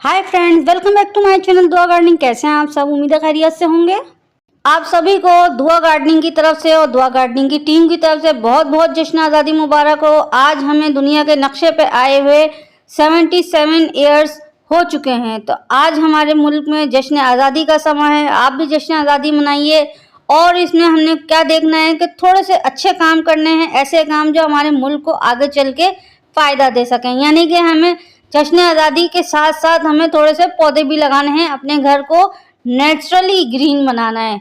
Hi friends, welcome back to my channel Dua gardening. कैसे हैं आप सब? उम्मीद है खैरियत से होंगे। आप सभी को दुआ गार्डनिंग की तरफ से और दुआ गार्डनिंग की टीम की तरफ से बहुत बहुत जश्न आज़ादी मुबारक हो। आज हमें दुनिया के नक्शे पे आए हुए 77 ईयर्स हो चुके हैं। तो आज हमारे मुल्क में जश्न आज़ादी का समय है। आप भी जश्न आज़ादी मनाइए। और इसमें हमने क्या देखना है कि थोड़े से अच्छे काम करने हैं, ऐसे काम जो हमारे मुल्क को आगे चल के फ़ायदा दे सकें। यानी कि हमें जश्न आज़ादी के साथ साथ हमें थोड़े से पौधे भी लगाने हैं, अपने घर को नेचुरली ग्रीन बनाना है।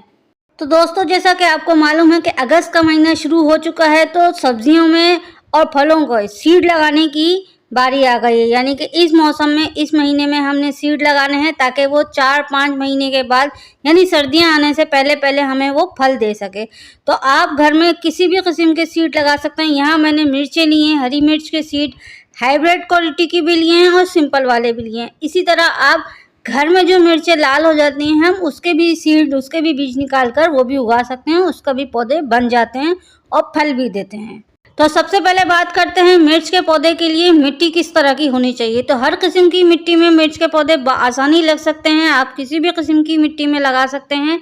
तो दोस्तों, जैसा कि आपको मालूम है कि अगस्त का महीना शुरू हो चुका है, तो सब्जियों में और फलों को सीड लगाने की बारी आ गई है। यानी कि इस मौसम में, इस महीने में हमने सीड लगाने हैं ताकि वो 4-5 महीने के बाद, यानी सर्दियां आने से पहले पहले हमें वो फल दे सके। तो आप घर में किसी भी किस्म के सीड लगा सकते हैं। यहाँ मैंने मिर्चें ली हैं, हरी मिर्च के सीड, हाइब्रिड क्वालिटी की भी लिए हैं और सिंपल वाले भी लिए हैं। इसी तरह आप घर में जो मिर्चें लाल हो जाती हैं, हम उसके भी सीड, उसके भी बीज निकाल कर वो भी उगा सकते हैं। उसका भी पौधे बन जाते हैं और फल भी देते हैं। तो सबसे पहले बात करते हैं मिर्च के पौधे के लिए मिट्टी किस तरह की होनी चाहिए। तो हर किस्म की मिट्टी में मिर्च के पौधे आसानी लग सकते हैं। आप किसी भी किस्म की मिट्टी में लगा सकते हैं।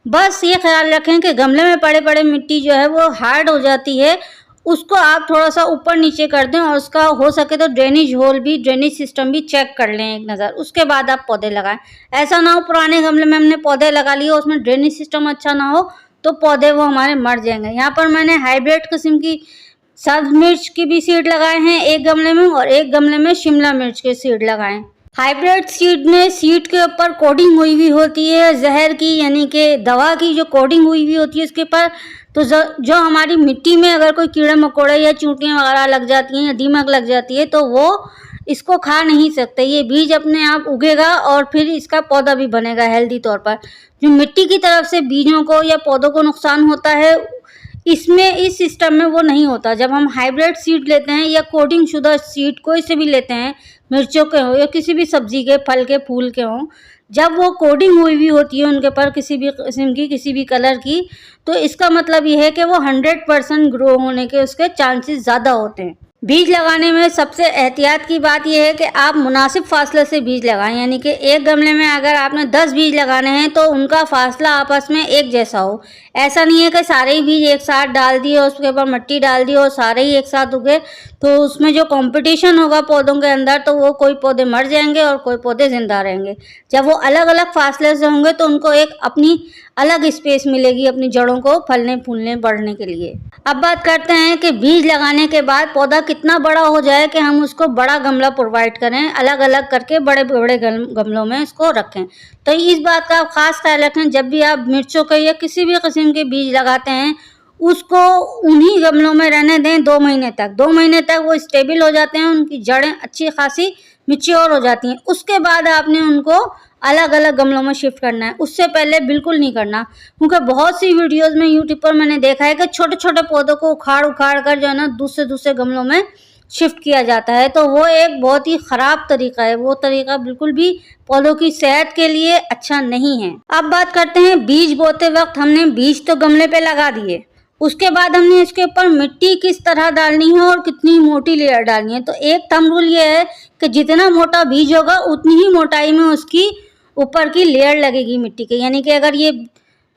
बस ये ख्याल रखें कि गमले में पड़े पड़े मिट्टी जो है वो हार्ड हो जाती है, उसको आप थोड़ा सा ऊपर नीचे कर दें और उसका हो सके तो ड्रेनेज होल भी, ड्रेनेज सिस्टम भी चेक कर लें एक नज़र। उसके बाद आप पौधे लगाएं। ऐसा ना हो पुराने गमले में हमने पौधे लगा लिए, उसमें ड्रेनेज सिस्टम अच्छा ना हो तो पौधे वो हमारे मर जाएंगे। यहाँ पर मैंने हाइब्रिड किस्म की सब्ज मिर्च की भी सीड लगाए हैं एक गमले में, और एक गमले में शिमला मिर्च के सीड लगाए। हाइब्रिड सीड में सीड के ऊपर कोडिंग हुई हुई होती है जहर की, यानी कि दवा की जो कोडिंग हुई हुई होती है उसके ऊपर। तो जो हमारी मिट्टी में अगर कोई कीड़े मकोड़े या चींटियां वगैरह लग जाती हैं या दीमक लग जाती है तो वो इसको खा नहीं सकते। ये बीज अपने आप उगेगा और फिर इसका पौधा भी बनेगा हेल्दी तौर पर। जो मिट्टी की तरफ से बीजों को या पौधों को नुकसान होता है, इसमें इस सिस्टम में वो नहीं होता। जब हम हाइब्रिड सीड लेते हैं या कोडिंग शुदा सीड कोई से भी लेते हैं, मिर्चों के हो या किसी भी सब्जी के, फल के, फूल के हों, जब वो कोडिंग हुई हुई होती है उनके पर किसी भी किस्म की, किसी भी कलर की, तो इसका मतलब ये है कि वो 100% ग्रो होने के उसके चांसेस ज़्यादा होते हैं। बीज लगाने में सबसे एहतियात की बात यह है कि आप मुनासिब फासले से बीज लगाएं। यानी कि एक गमले में अगर आपने 10 बीज लगाने हैं तो उनका फासला आपस में एक जैसा हो। ऐसा नहीं है कि सारे ही बीज एक साथ डाल दिए, उसके ऊपर मिट्टी डाल दी और सारे ही एक साथ उगे, तो उसमें जो कंपटीशन होगा पौधों के अंदर, तो वो कोई पौधे मर जाएंगे और कोई पौधे जिंदा रहेंगे। जब वो अलग अलग फासले से होंगे तो उनको एक अपनी अलग स्पेस मिलेगी अपनी जड़ों को फलने फूलने बढ़ने के लिए। अब बात करते हैं कि बीज लगाने के बाद पौधा कितना बड़ा हो जाए कि हम उसको बड़ा गमला प्रोवाइड करें, अलग अलग करके बड़े बड़े गमलों में इसको रखें। तो इस बात का आप खास ख्याल रखें, जब भी आप मिर्चों के या किसी भी किस्म के बीज लगाते हैं उसको उन्हीं गमलों में रहने दें 2 महीने तक। 2 महीने तक वो स्टेबल हो जाते हैं, उनकी जड़ें अच्छी खासी मैच्योर हो जाती हैं। उसके बाद आपने उनको अलग अलग गमलों में शिफ्ट करना है, उससे पहले बिल्कुल नहीं करना। क्योंकि बहुत सी वीडियोस में यूट्यूब पर मैंने देखा है कि छोटे छोटे पौधों को उखाड़ कर जो है ना दूसरे गमलों में शिफ्ट किया जाता है, तो वो एक बहुत ही ख़राब तरीका है। वो तरीका बिल्कुल भी पौधों की सेहत के लिए अच्छा नहीं है। अब बात करते हैं बीज बोते वक्त हमने बीज तो गमले पे लगा दिए, उसके बाद हमने इसके ऊपर मिट्टी किस तरह डालनी है और कितनी मोटी लेयर डालनी है। तो एक थंब रूल ये है कि जितना मोटा बीज होगा उतनी ही मोटाई में उसकी ऊपर की लेयर लगेगी मिट्टी के। यानी कि अगर ये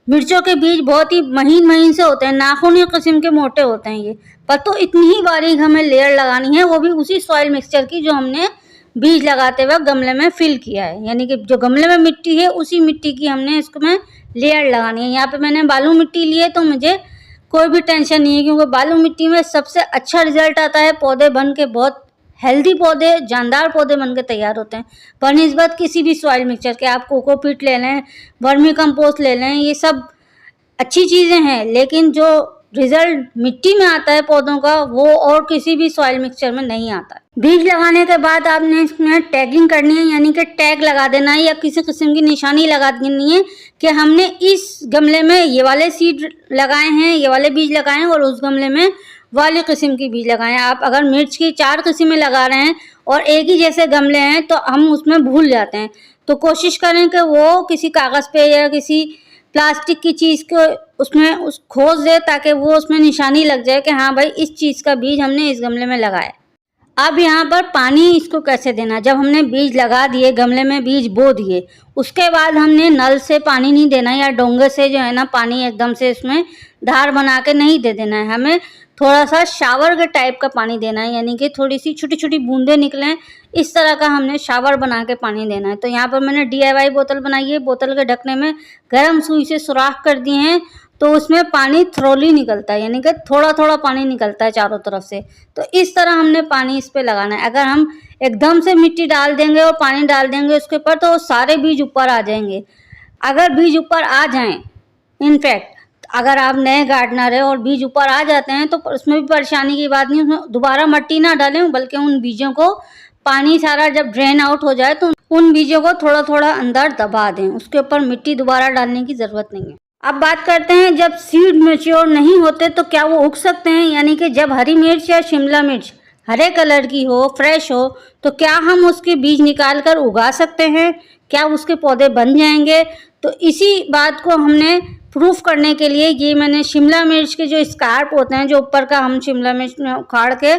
मिर्चों के बीज बहुत ही महीन महीन से होते हैं, नाखूनी किस्म के मोटे होते हैं ये, पर तो इतनी ही बारीक हमें लेयर लगानी है, वो भी उसी सॉइल मिक्सचर की जो हमने बीज लगाते वक्त गमले में फिल किया है। यानी कि जो गमले में मिट्टी है उसी मिट्टी की हमने इसको में लेयर लगानी है। यहाँ पे मैंने बालू मिट्टी ली है तो मुझे कोई भी टेंशन नहीं है, क्योंकि बालू मिट्टी में सबसे अच्छा रिजल्ट आता है। पौधे बन के बहुत हेल्दी पौधे, जानदार पौधे बनके तैयार होते हैं बनिस्बत किसी भी सॉइल मिक्सचर के। आप कोकोपीट ले लें, वर्मी कंपोस्ट ले लें, ये सब अच्छी चीज़ें हैं, लेकिन जो रिजल्ट मिट्टी में आता है पौधों का वो और किसी भी सॉइल मिक्सचर में नहीं आता। बीज लगाने के बाद आपने इसमें टैगिंग करनी है, यानी कि टैग लगा देना है या किसी किस्म की निशानी लगा देनी है कि हमने इस गमले में ये वाले सीड लगाए हैं, ये वाले बीज लगाए हैं, और उस गमले में वाली किस्म की बीज लगाएं। आप अगर मिर्च की 4 किस्में लगा रहे हैं और एक ही जैसे गमले हैं तो हम उसमें भूल जाते हैं। तो कोशिश करें कि वो किसी कागज़ पे या किसी प्लास्टिक की चीज़ को उसमें खोस दे ताकि वो उसमें निशानी लग जाए कि हाँ भाई इस चीज़ का बीज हमने इस गमले में लगाया। अब यहाँ पर पानी इसको कैसे देना, जब हमने बीज लगा दिए, गमले में बीज बो दिए, उसके बाद हमने नल से पानी नहीं देना या डोंगे से जो है ना पानी एकदम से इसमें धार बना के नहीं दे देना है। हमें थोड़ा सा शावर के टाइप का पानी देना है, यानी कि थोड़ी सी छोटी छोटी बूंदें निकलें, इस तरह का हमने शावर बना के पानी देना है। तो यहाँ पर मैंने DIY बोतल बनाई है, बोतल के ढकने में गर्म सुई से सुराख कर दिए हैं, तो उसमें पानी थ्रोली निकलता है, यानी कि थोड़ा थोड़ा पानी निकलता है चारों तरफ से। तो इस तरह हमने पानी इस पे लगाना है। अगर हम एकदम से मिट्टी डाल देंगे और पानी डाल देंगे उसके ऊपर, तो सारे बीज ऊपर आ जाएंगे। अगर बीज ऊपर आ जाएं, इनफैक्ट अगर आप नए गार्डनर है और बीज ऊपर आ जाते हैं तो उसमें भी परेशानी की बात नहीं, उसमें दोबारा मिट्टी ना डालें, बल्कि उन बीजों को पानी सारा जब ड्रेन आउट हो जाए तो उन बीजों को थोड़ा थोड़ा अंदर दबा दें, उसके ऊपर मिट्टी दोबारा डालने की ज़रूरत नहीं है। अब बात करते हैं, जब सीड मैच्योर नहीं होते तो क्या वो उग सकते हैं, यानी कि जब हरी मिर्च या शिमला मिर्च हरे कलर की हो, फ्रेश हो, तो क्या हम उसके बीज निकाल कर उगा सकते हैं, क्या उसके पौधे बन जाएंगे? तो इसी बात को हमने प्रूफ करने के लिए ये मैंने शिमला मिर्च के जो स्कार्प होते हैं, जो ऊपर का हम शिमला मिर्च में उखाड़ के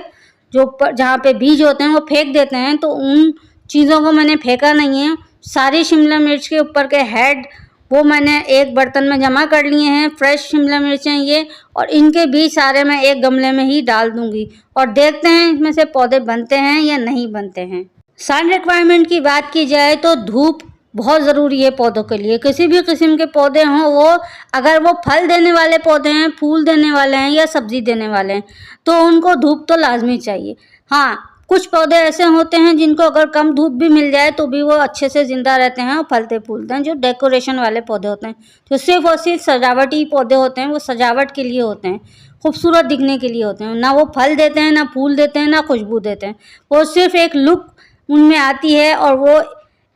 जो ऊपर जहाँ पे बीज होते हैं वो फेंक देते हैं, तो उन चीज़ों को मैंने फेंका नहीं है। सारी शिमला मिर्च के ऊपर के हेड वो मैंने एक बर्तन में जमा कर लिए हैं। फ्रेश शिमला मिर्च हैं ये, और इनके बीज सारे मैं एक गमले में ही डाल दूंगी और देखते हैं इसमें से पौधे बनते हैं या नहीं बनते हैं। सन रिक्वायरमेंट की बात की जाए तो धूप बहुत ज़रूरी है पौधों के लिए। किसी भी किस्म के पौधे हों, वो अगर वो फल देने वाले पौधे हैं, फूल देने वाले हैं या सब्जी देने वाले हैं, तो उनको धूप तो लाजमी चाहिए। हाँ, कुछ पौधे ऐसे होते हैं जिनको अगर कम धूप भी मिल जाए तो भी वो अच्छे से ज़िंदा रहते हैं और फलते फूलते हैं, जो डेकोरेशन वाले पौधे होते हैं, जो सिर्फ और सिर्फ सजावटी पौधे होते हैं, वो सजावट के लिए होते हैं, खूबसूरत दिखने के लिए होते हैं। ना वो फल देते हैं, ना फूल देते हैं, ना खुशबू देते हैं, वो सिर्फ एक लुक उनमें आती है और वो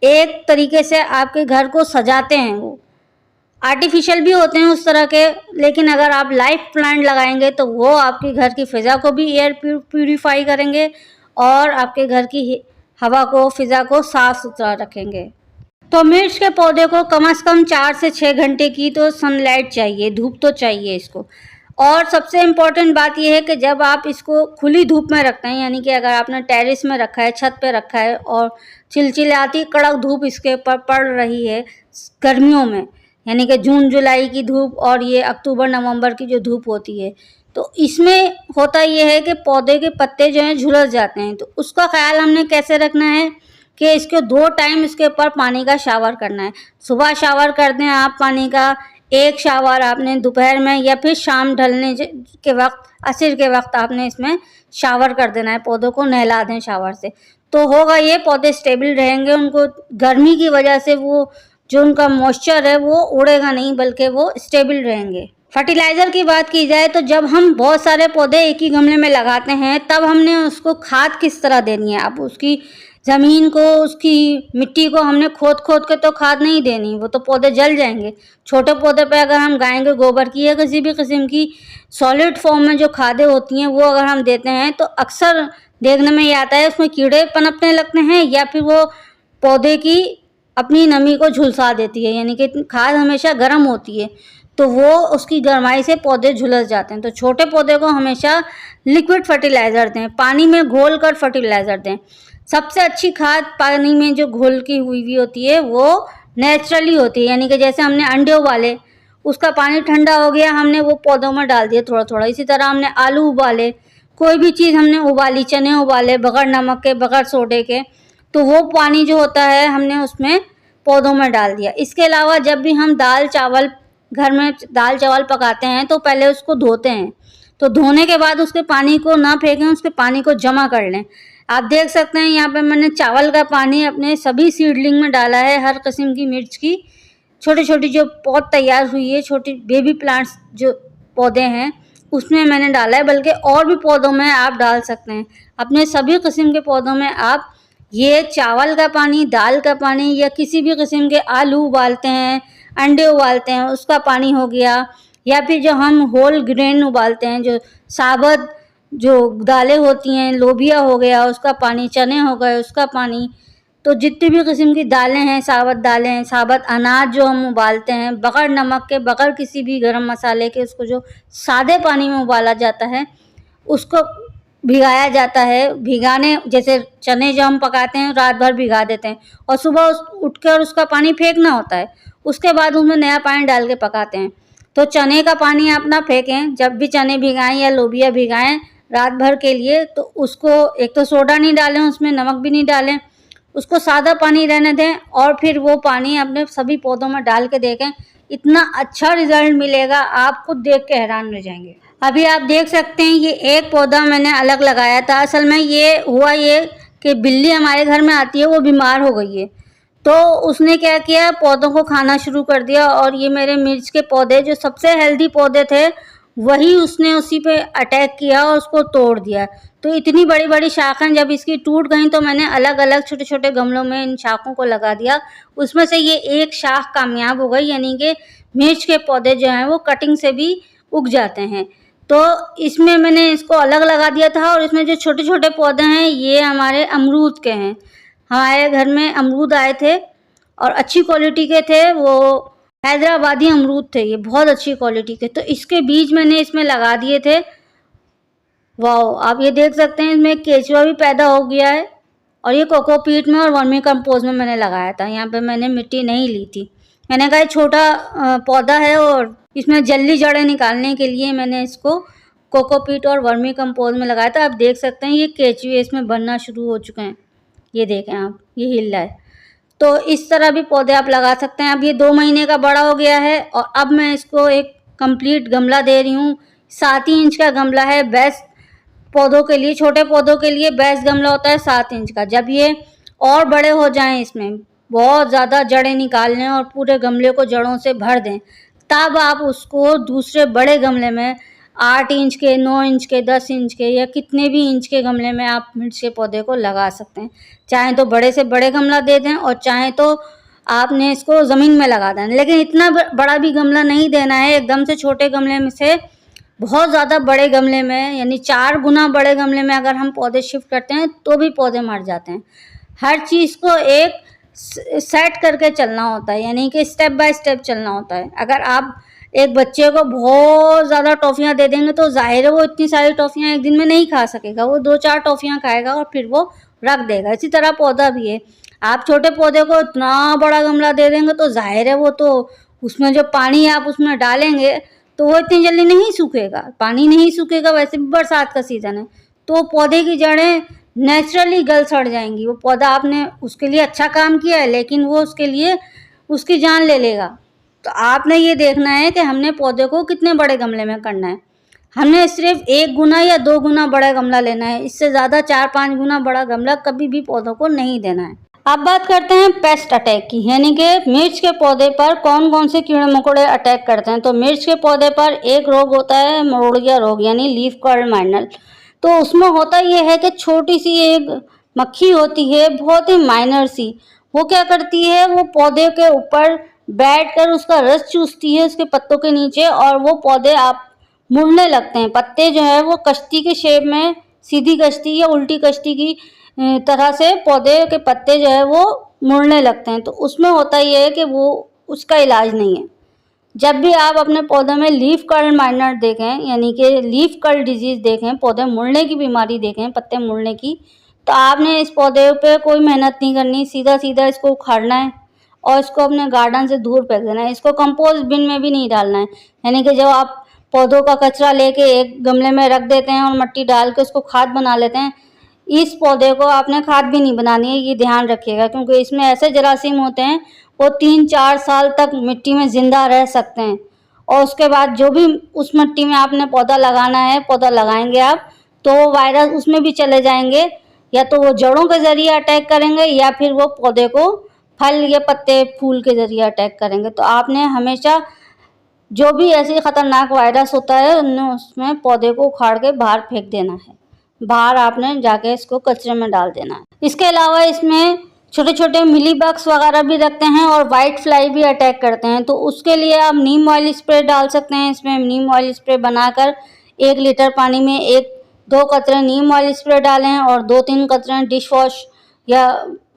एक तरीके से आपके घर को सजाते हैं। वो आर्टिफिशियल भी होते हैं उस तरह के, लेकिन अगर आप लाइव प्लांट लगाएंगे तो वो आपके घर की फ़िज़ा को भी एयर प्यूरीफाई करेंगे और आपके घर की हवा को, फ़िज़ा को साफ़ सुथरा रखेंगे। तो मिर्च के पौधे को कम से कम 4 से 6 घंटे की तो सनलाइट चाहिए, धूप तो चाहिए इसको। और सबसे इम्पॉर्टेंट बात यह है कि जब आप इसको खुली धूप में रखते हैं, यानी कि अगर आपने टेरेस में रखा है, छत पे रखा है और चिलचिलाती कड़क धूप इसके ऊपर पड़ रही है गर्मियों में, यानी कि जून जुलाई की धूप और ये अक्टूबर नवंबर की जो धूप होती है, तो इसमें होता यह है कि पौधे के पत्ते जो हैं झुलस जाते हैं। तो उसका ख्याल हमने कैसे रखना है कि इसके 2 टाइम इसके ऊपर पानी का शावर करना है। सुबह शावर कर दें आप पानी का, एक शावर आपने दोपहर में या फिर शाम ढलने के वक्त, असर के वक्त आपने इसमें शावर कर देना है, पौधों को नहला दें शावर से। तो होगा ये, पौधे स्टेबल रहेंगे, उनको गर्मी की वजह से वो जो उनका मॉइस्चर है वो उड़ेगा नहीं, बल्कि वो स्टेबल रहेंगे। फर्टिलाइज़र की बात की जाए तो जब हम बहुत सारे पौधे एक ही गमले में लगाते हैं तब हमने उसको खाद किस तरह देनी है। अब उसकी ज़मीन को, उसकी मिट्टी को हमने खोद खोद के तो खाद नहीं देनी, वो तो पौधे जल जाएंगे। छोटे पौधे पे अगर हम गाय के गोबर की या किसी भी किस्म की सॉलिड फॉर्म में जो खादें होती हैं वो अगर हम देते हैं तो अक्सर देखने में ये आता है उसमें कीड़े पनपने लगते हैं या फिर वो पौधे की अपनी नमी को झुलसा देती है, यानी कि खाद हमेशा गर्म होती है तो वो उसकी गर्माई से पौधे झुलस जाते हैं। तो छोटे पौधे को हमेशा लिक्विड फर्टिलाइज़र दें, पानी में घोल कर फर्टिलाइज़र दें। सबसे अच्छी खाद पानी में जो घोल की हुई होती है वो नेचुरली होती है, यानी कि जैसे हमने अंडे उबाले, उसका पानी ठंडा हो गया, हमने वो पौधों में डाल दिया थोड़ा थोड़ा। इसी तरह हमने आलू उबाले, कोई भी चीज़ हमने उबाली, चने उबाले बगैर नमक के, बगैर सोडे के, तो वो पानी जो होता है हमने उसमें पौधों में डाल दिया। इसके अलावा जब भी हम दाल चावल घर में दाल चावल पकाते हैं तो पहले उसको धोते हैं, तो धोने के बाद उसके पानी को ना फेंकें, उसके पानी को जमा कर लें। आप देख सकते हैं यहाँ पे मैंने चावल का पानी अपने सभी सीडलिंग में डाला है, हर किस्म की मिर्च की छोटी छोटी जो पौध तैयार हुई है, छोटी बेबी प्लांट्स जो पौधे हैं उसमें मैंने डाला है, बल्कि और भी पौधों में आप डाल सकते हैं। अपने सभी किस्म के पौधों में आप ये चावल का पानी, दाल का पानी या किसी भी किस्म के आलू उबालते हैं, अंडे उबालते हैं उसका पानी हो गया, या फिर जो हम होल ग्रेन उबालते हैं, जो साबुत जो दालें होती हैं, लोबिया हो गया उसका पानी, चने हो गए उसका पानी, तो जितनी भी किस्म की दालें हैं, साबुत दालें हैं, साबुत अनाज जो हम उबालते हैं बगैर नमक के, बगैर किसी भी गरम मसाले के, उसको जो सादे पानी में उबाला जाता है उसको भिगाया जाता है। भिगाने जैसे चने जो हम पकाते हैं रात भर भिगा देते हैं और सुबह उठ कर उसका पानी फेंकना होता है, उसके बाद उसमें नया पानी डाल के पकाते हैं। तो चने का पानी आप ना फेंकें। जब भी चने भिगाएं या लोबिया भिगाएं रात भर के लिए, तो उसको एक तो सोडा नहीं डालें, उसमें नमक भी नहीं डालें, उसको सादा पानी रहने दें और फिर वो पानी अपने सभी पौधों में डाल के देखें। इतना अच्छा रिजल्ट मिलेगा, आप खुद देख के हैरान रह जाएंगे। अभी आप देख सकते हैं ये एक पौधा मैंने अलग लगाया था। असल में ये हुआ ये कि बिल्ली हमारे घर में आती है, वो बीमार हो गई है, तो उसने क्या किया, पौधों को खाना शुरू कर दिया और ये मेरे मिर्च के पौधे जो सबसे हेल्दी पौधे थे वही उसने उसी पे अटैक किया और उसको तोड़ दिया। तो इतनी बड़ी बड़ी शाखें जब इसकी टूट गई तो मैंने अलग अलग छोटे छोटे गमलों में इन शाखों को लगा दिया। उसमें से ये एक शाख कामयाब हो गई, यानी कि मिर्च के पौधे जो हैं वो कटिंग से भी उग जाते हैं। तो इसमें मैंने इसको अलग लगा दिया था और इसमें जो छोटे छोटे पौधे हैं ये हमारे अमरूद के हैं। हमारे घर में अमरूद आए थे और अच्छी क्वालिटी के थे, वो हैदराबादी अमरूद थे, ये बहुत अच्छी क्वालिटी के। तो इसके बीज मैंने इसमें लगा दिए थे। वाह, आप ये देख सकते हैं इसमें केचुआ भी पैदा हो गया है और ये कोकोपीट में और वर्मी कंपोस्ट में मैंने लगाया था। यहाँ पे मैंने मिट्टी नहीं ली थी। मैंने कहा छोटा पौधा है और इसमें जल्दी जड़ें निकालने के लिए मैंने इसको कोकोपीट और वर्मी कंपोस्ट में लगाया था। आप देख सकते हैं ये केचुए इसमें बनना शुरू हो चुके हैं, ये देखें आप, ये हिल रहा है। तो इस तरह भी पौधे आप लगा सकते हैं। अब ये 2 महीने का बड़ा हो गया है और अब मैं इसको एक कंप्लीट गमला दे रही हूँ। 7 ही इंच का गमला है, बेस्ट पौधों के लिए, छोटे पौधों के लिए बेस्ट गमला होता है 7 इंच का। जब ये और बड़े हो जाएं, इसमें बहुत ज़्यादा जड़ें निकाल लें और पूरे गमले को जड़ों से भर दें, तब आप उसको दूसरे बड़े गमले में 8 इंच के, 9 इंच के, 10 इंच के या कितने भी इंच के गमले में आप मिर्च के पौधे को लगा सकते हैं। चाहे तो बड़े से बड़े गमला दे दें और चाहे तो आपने इसको ज़मीन में लगा देना, लेकिन इतना बड़ा भी गमला नहीं देना है। एकदम से छोटे गमले में से बहुत ज़्यादा बड़े गमले में, यानी 4 गुना बड़े गमले में अगर हम पौधे शिफ्ट करते हैं तो भी पौधे मर जाते हैं। हर चीज़ को एक सेट करके चलना होता है, यानी कि स्टेप बाय स्टेप चलना होता है। अगर आप एक बच्चे को बहुत ज़्यादा टॉफ़ियाँ दे देंगे तो ज़ाहिर है वो इतनी सारी टॉफ़ियाँ एक दिन में नहीं खा सकेगा, वो 2-4 टॉफ़ियाँ खाएगा और फिर वो रख देगा। इसी तरह पौधा भी है, आप छोटे पौधे को इतना बड़ा गमला दे देंगे तो ज़ाहिर है वो तो उसमें जो पानी आप उसमें डालेंगे तो वो इतनी जल्दी नहीं सूखेगा, पानी नहीं सूखेगा। वैसे भी बरसात का सीज़न है तो पौधे की जड़ें नेचुरली गल सड़ जाएंगी। वो पौधा आपने उसके लिए अच्छा काम किया है लेकिन वो उसके लिए उसकी जान ले लेगा। तो आपने ये देखना है कि हमने पौधे को कितने बड़े गमले में करना है। हमने सिर्फ 1 गुना या 2 गुना बड़ा गमला लेना है, इससे ज़्यादा 4-5 गुना बड़ा गमला कभी भी पौधों को नहीं देना है। अब बात करते हैं पेस्ट अटैक की, यानी कि मिर्च के पौधे पर कौन कौन से कीड़े मकोड़े अटैक करते हैं। तो मिर्च के पौधे पर एक रोग होता है मरोड़िया रोग, यानी लीफ कर्ल माइनर। तो उसमें होता यह है कि छोटी सी एक मक्खी होती है, बहुत ही माइनर सी। वो क्या करती है, वो पौधे के ऊपर बैठकर उसका रस चूसती है उसके पत्तों के नीचे और वो पौधे आप मुड़ने लगते हैं। पत्ते जो है वो कश्ती के शेप में, सीधी कश्ती या उल्टी कश्ती की तरह से पौधे के पत्ते जो है वो मुड़ने लगते हैं। तो उसमें होता ये है कि वो उसका इलाज नहीं है। जब भी आप अपने पौधे में लीफ कर्ल माइनर देखें, यानी कि लीफ कर्ल डिजीज़ देखें, पौधे मुड़ने की बीमारी देखें, पत्ते मुड़ने की, तो आपने इस पौधे पे कोई मेहनत नहीं करनी, सीधा सीधा इसको उखाड़ना है और इसको अपने गार्डन से दूर फेंक देना है। इसको कंपोस्ट बिन में भी नहीं डालना है, यानी कि जब आप पौधों का कचरा लेके एक गमले में रख देते हैं और मिट्टी डाल के उसको खाद बना लेते हैं, इस पौधे को आपने खाद भी नहीं बनानी है, ये ध्यान रखिएगा। क्योंकि इसमें ऐसे जरासीम होते हैं वो 3-4 साल तक मिट्टी में ज़िंदा रह सकते हैं और उसके बाद जो भी उस मिट्टी में आपने पौधा लगाना है, पौधा लगाएंगे आप, तो वो वायरस उसमें भी चले जाएंगे, या तो वो जड़ों के ज़रिए अटैक करेंगे या फिर वो पौधे को फल या पत्ते फूल के ज़रिए अटैक करेंगे। तो आपने हमेशा जो भी ऐसी ख़तरनाक वायरस होता है उसमें पौधे को उखाड़ के बाहर फेंक देना है, बाहर आपने जाके इसको कचरे में डाल देना है। इसके अलावा इसमें छोटे छोटे मिली बग्स वगैरह भी रखते हैं और वाइट फ्लाई भी अटैक करते हैं। तो उसके लिए आप नीम ऑयल स्प्रे डाल सकते हैं। इसमें नीम ऑयल स्प्रे बनाकर 1 लीटर पानी में 1-2 कतरे नीम ऑयल स्प्रे डालें और 2-3 कतरे डिश वॉश या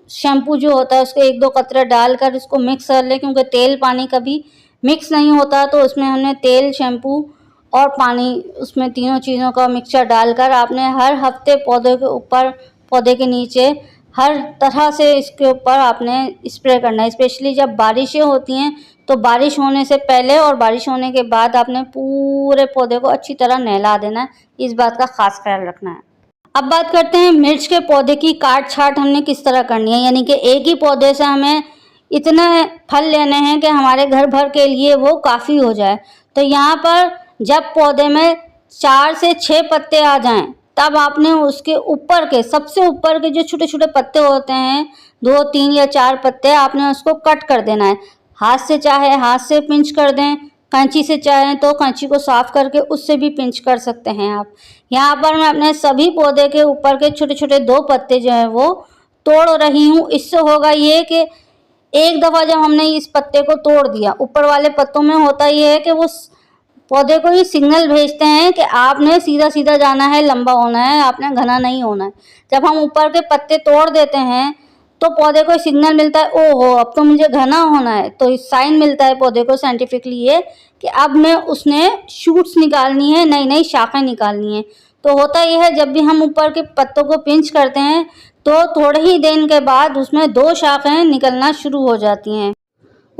शैम्पू जो होता है उसके 1-2 कतरे डालकर इसको मिक्स कर लें। क्योंकि तेल पानी कभी मिक्स नहीं होता, तो उसमें हमने तेल, शैम्पू और पानी, उसमें तीनों चीज़ों का मिक्सचर डालकर आपने हर हफ्ते पौधे के ऊपर, पौधे के नीचे हर तरह से इसके ऊपर आपने स्प्रे करना है। स्पेशली जब बारिशें होती हैं तो बारिश होने से पहले और बारिश होने के बाद आपने पूरे पौधे को अच्छी तरह नहला देना है। इस बात का खास ख्याल रखना है। अब बात करते हैं मिर्च के पौधे की काट छाट हमने किस तरह करनी है, यानी कि एक ही पौधे से हमें इतने फल लेने हैं कि हमारे घर भर के लिए वो काफ़ी हो जाए। तो यहाँ पर जब पौधे में 4 से 6 पत्ते आ जाएं, तब आपने उसके ऊपर के, सबसे ऊपर के जो छोटे छोटे पत्ते होते हैं, 2, 3 या 4 पत्ते, आपने उसको कट कर देना है। हाथ से चाहे हाथ से पिंच कर दें, कैंची से चाहें तो कैंची को साफ करके उससे भी पिंच कर सकते हैं आप। यहाँ पर मैं अपने सभी पौधे के ऊपर के छोटे छोटे 2 पत्ते जो हैं वो तोड़ रही हूँ। इससे होगा ये कि एक दफ़ा जब हमने इस पत्ते को तोड़ दिया, ऊपर वाले पत्तों में होता ये है कि वो पौधे को ये सिग्नल भेजते हैं कि आपने सीधा सीधा जाना है, लंबा होना है, आपने घना नहीं होना है। जब हम ऊपर के पत्ते तोड़ देते हैं तो पौधे को सिग्नल मिलता है, ओहो अब तो मुझे घना होना है। तो इस साइन मिलता है पौधे को साइंटिफिकली ये कि अब में उसने शूट्स निकालनी है, नई नई शाखें निकालनी है। तो होता यह है, जब भी हम ऊपर के पत्तों को पिंच करते हैं तो थोड़े ही दिन के बाद उसमें 2 शाखें निकलना शुरू हो जाती हैं।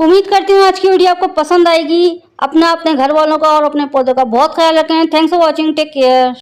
उम्मीद करती हूँ आज की वीडियो आपको पसंद आएगी। अपना, अपने घर वालों का और अपने पौधों का बहुत ख्याल रखें। Thanks for watching, take care.